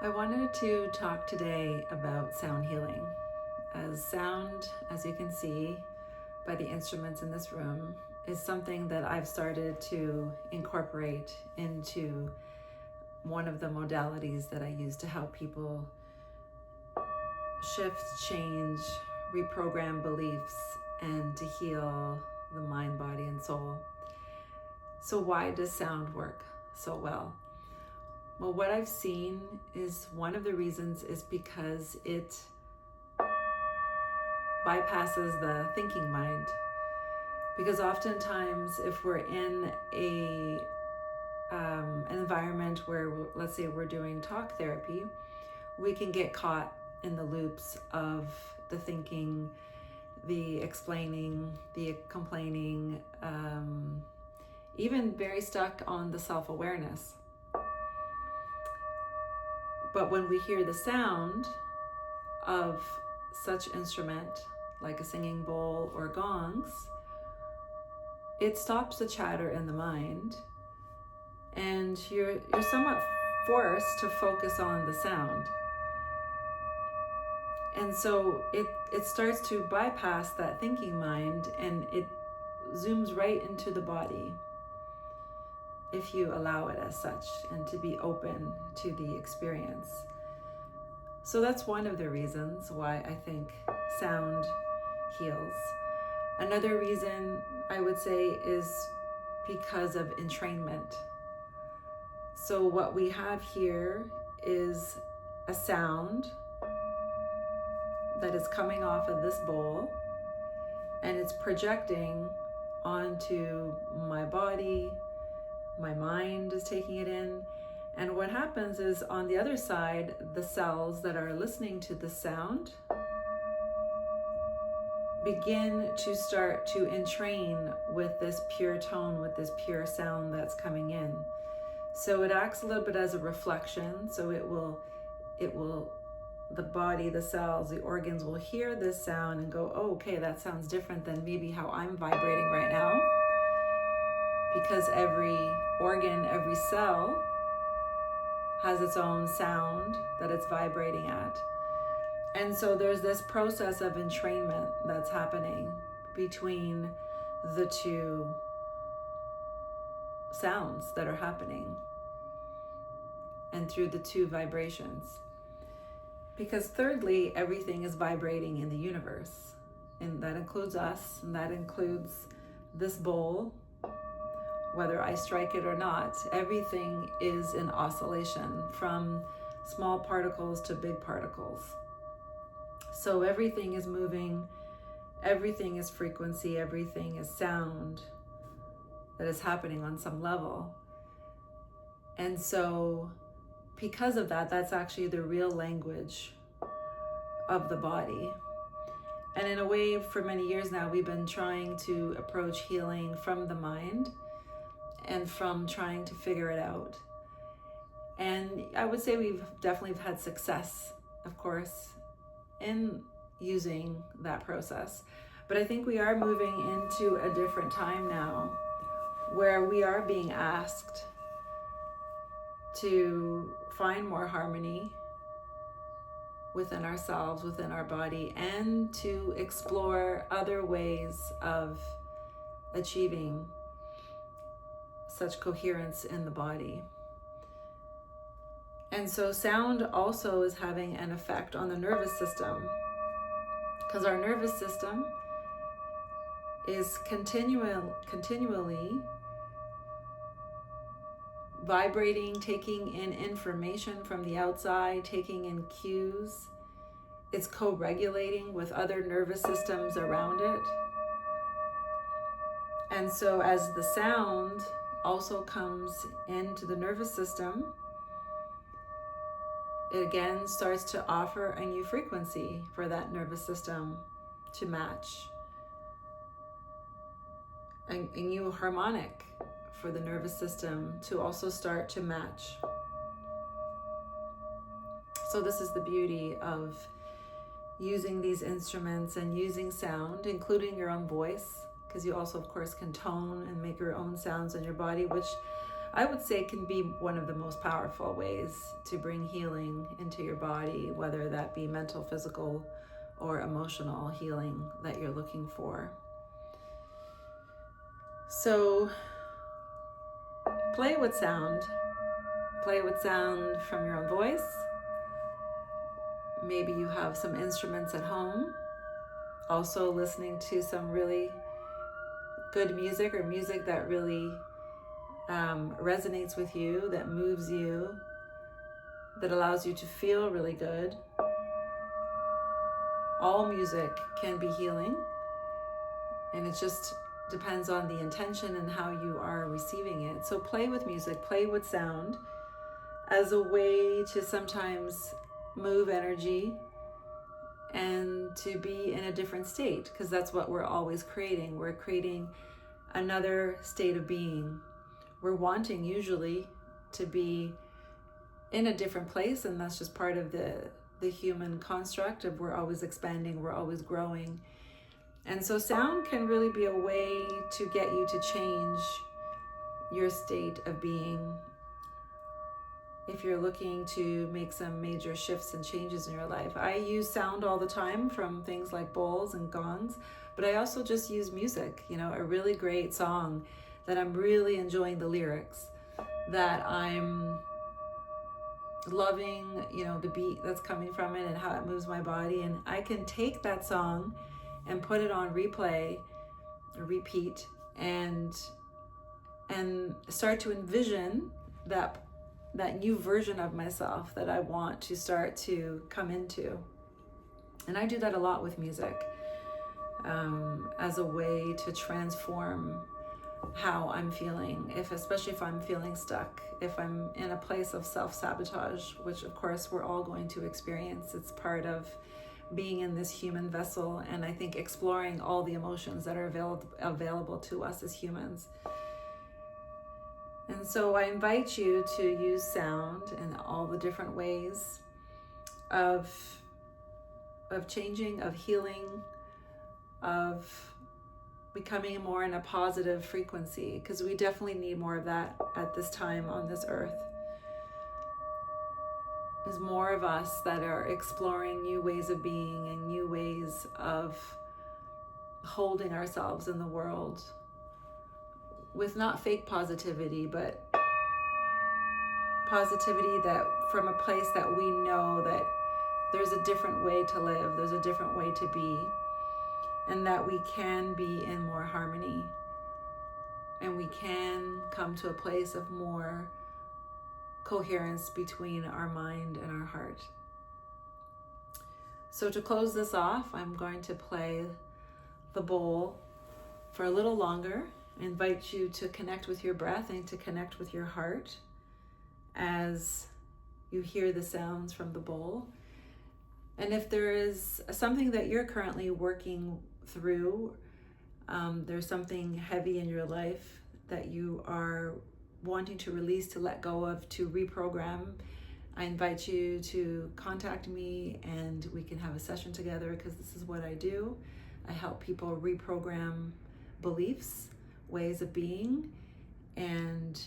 I wanted to talk today about sound healing. As sound, as you can see by the instruments in this room, is something that I've started to incorporate into one of the modalities that I use to help people shift, change, reprogram beliefs, and to heal the mind, body, and soul. So why does sound work so well? Well, what I've seen is one of the reasons is because it bypasses the thinking mind. Because oftentimes, if we're in an environment where, let's say, we're doing talk therapy, we can get caught in the loops of the thinking, the explaining, the complaining, even very stuck on the self-awareness. But when we hear the sound of such instrument, like a singing bowl or gongs, it stops the chatter in the mind, and you're somewhat forced to focus on the sound. And so it starts to bypass that thinking mind, and it zooms right into the body, if you allow it as such, and to be open to the experience. So that's one of the reasons why I think sound heals. Another reason I would say is because of entrainment. So what we have here is a sound that is coming off of this bowl, and it's projecting onto my body. My mind is taking it in. And what happens is, on the other side, the cells that are listening to the sound begin to start to entrain with this pure tone, with this pure sound that's coming in. So it acts a little bit as a reflection. So it will, the body, the cells, the organs will hear this sound and go, oh, okay, that sounds different than maybe how I'm vibrating right now. Because every organ, every cell has its own sound that it's vibrating at. And so there's this process of entrainment that's happening between the two sounds that are happening and through the two vibrations. Because thirdly, everything is vibrating in the universe. And that includes us, and that includes this bowl. Whether I strike it or not, everything is in oscillation, from small particles to big particles. So everything is moving, everything is frequency, everything is sound that is happening on some level. And so because of that, that's actually the real language of the body. And in a way, for many years now, we've been trying to approach healing from the mind and from trying to figure it out. And I would say we've definitely had success, of course, in using that process. But I think we are moving into a different time now, where we are being asked to find more harmony within ourselves, within our body, and to explore other ways of achieving such coherence in the body. And so sound also is having an effect on the nervous system, because our nervous system is continually vibrating, taking in information from the outside, taking in cues. It's co-regulating with other nervous systems around it. And so as the sound also comes into the nervous system, it again starts to offer a new frequency for that nervous system to match, a new harmonic for the nervous system to also start to match. So this is the beauty of using these instruments and using sound, including your own voice, because you also, of course, can tone and make your own sounds in your body, which I would say can be one of the most powerful ways to bring healing into your body, whether that be mental, physical, or emotional healing that you're looking for. So play with sound. Play with sound from your own voice. Maybe you have some instruments at home. Also listening to some really good music, or music that really resonates with you, that moves you, that allows you to feel really good. All music can be healing, and it just depends on the intention and how you are receiving it. So play with music, play with sound as a way to sometimes move energy and to be in a different state, because that's what we're always creating. We're creating another state of being. We're wanting usually to be in a different place, and that's just part of the human construct of we're always expanding, we're always growing. And so sound can really be a way to get you to change your state of being. If you're looking to make some major shifts and changes in your life. I use sound all the time from things like bowls and gongs, but I also just use music, a really great song that I'm really enjoying the lyrics, that I'm loving, the beat that's coming from it and how it moves my body. And I can take that song and put it on replay, repeat, and start to envision that new version of myself that I want to start to come into. And I do that a lot with music, as a way to transform how I'm feeling, especially if I'm feeling stuck, if I'm in a place of self-sabotage, which of course we're all going to experience. It's part of being in this human vessel, and I think exploring all the emotions that are available to us as humans. And so I invite you to use sound in all the different ways of changing, of healing, of becoming more in a positive frequency, because we definitely need more of that at this time on this earth. There's more of us that are exploring new ways of being and new ways of holding ourselves in the world, with not fake positivity, but positivity that from a place that we know that there's a different way to live, there's a different way to be, and that we can be in more harmony, and we can come to a place of more coherence between our mind and our heart. So to close this off, I'm going to play the bowl for a little longer. I invite you to connect with your breath and to connect with your heart as you hear the sounds from the bowl. And if there is something that you're currently working through, there's something heavy in your life that you are wanting to release, to let go of, to reprogram, I invite you to contact me and we can have a session together, because this is what I do. I help people reprogram beliefs, ways of being, and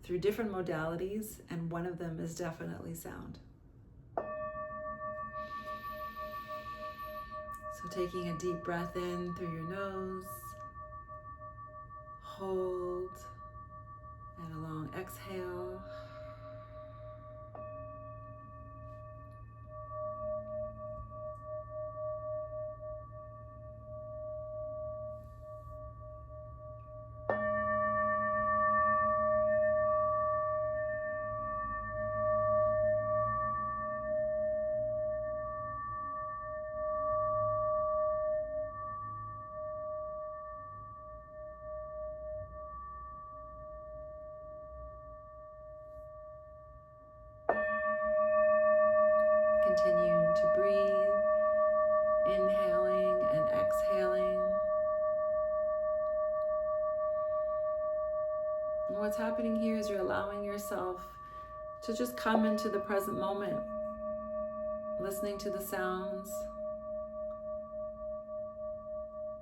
through different modalities, and one of them is definitely sound. So taking a deep breath in through your nose, hold, and a long exhale. Continuing to breathe, inhaling and exhaling. And what's happening here is you're allowing yourself to just come into the present moment, listening to the sounds,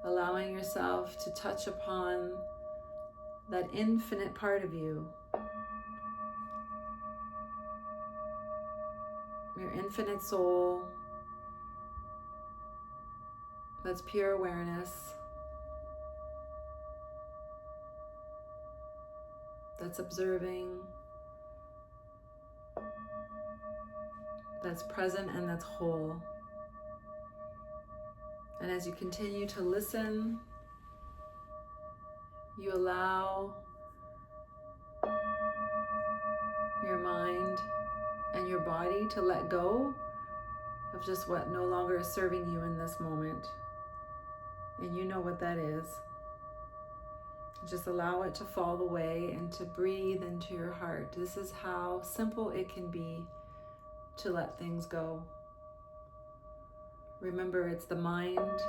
allowing yourself to touch upon that infinite part of you your infinite soul that's pure awareness, that's observing, that's present, and that's whole. And as you continue to listen, you allow your mind and your body to let go of just what no longer is serving you in this moment. And you know what that is. Just allow it to fall away and to breathe into your heart. This is how simple it can be to let things go. Remember, it's the mind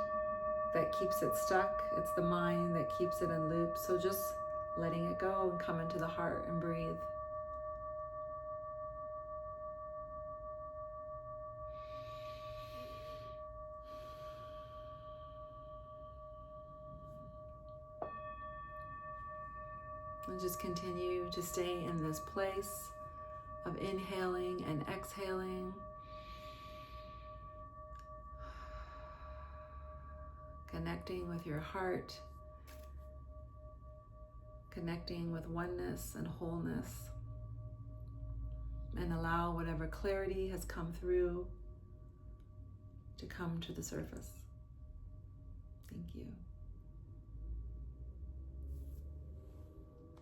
that keeps it stuck. It's the mind that keeps it in loop. So just letting it go and come into the heart and breathe. And just continue to stay in this place of inhaling and exhaling. Connecting with your heart. Connecting with oneness and wholeness. And allow whatever clarity has come through to come to the surface. Thank you.